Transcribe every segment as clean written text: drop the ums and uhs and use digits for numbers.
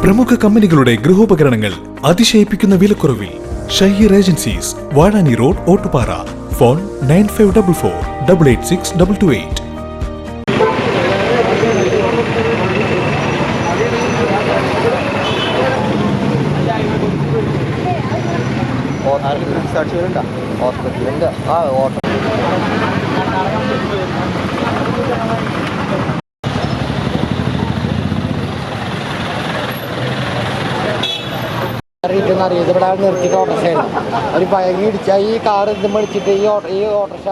പ്രമുഖ കമ്പനികളുടെ ഗൃഹോപകരണങ്ങൾ അതിശയിപ്പിക്കുന്ന വിലക്കുറവിൽ. Shaheer agencies, Vazhani road, Ottupara. Phone 9544886228. ഇവിടെ നിർത്തിയിട്ട് ഓട്ടോറിക്ഷ ഒരു ഭയങ്കര ഇടിച്ച ഈ കാർ ഇതും മേടിച്ചിട്ട് ഈ ഓട്ടോറിക്ഷ.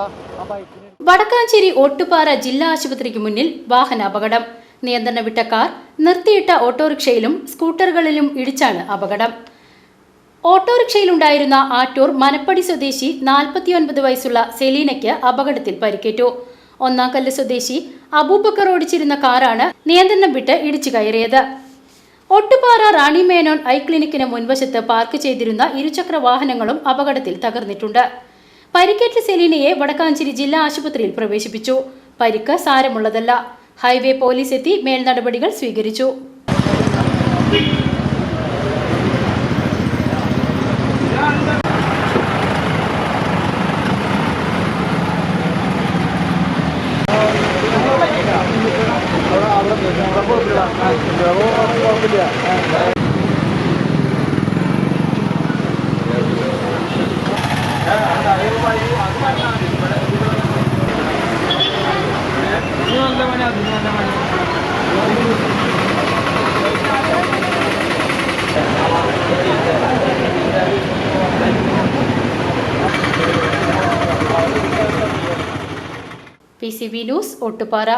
വടക്കാഞ്ചേരി ഒട്ടുപാറ ജില്ലാ ആശുപത്രിക്ക് മുന്നിൽ വാഹനാപകടം. നിയന്ത്രണം വിട്ട കാർ നിർത്തിയിട്ട ഓട്ടോറിക്ഷയിലും സ്കൂട്ടറുകളിലും ഇടിച്ചാണ് അപകടം. ഓട്ടോറിക്ഷയിലുണ്ടായിരുന്ന ആറ്റൂർ മനപ്പടി സ്വദേശി 49 വയസ്സുള്ള സെലീനയ്ക്ക് അപകടത്തിൽ പരിക്കേറ്റു. ഒന്നാംകല്ല് സ്വദേശി അബൂബക്കർ ഓടിച്ചിരുന്ന കാറാണ് നിയന്ത്രണം വിട്ട് ഇടിച്ചു കയറിയത്. ഒട്ടുപാറ റാണി മേനോൻ ഐ ക്ലിനിക്കിന് മുൻവശത്ത് പാർക്ക് ചെയ്തിരുന്ന ഇരുചക്ര വാഹനങ്ങളും അപകടത്തിൽ തകർന്നിട്ടുണ്ട്. പരിക്കേറ്റ സെലീനയെ വടക്കാഞ്ചേരി ജില്ലാ ആശുപത്രിയിൽ പ്രവേശിപ്പിച്ചു. പരിക്ക് സാരമുള്ളതല്ല. ഹൈവേ പോലീസ് എത്തി മേൽനടപടികൾ സ്വീകരിച്ചു. PCB news, Ottupara.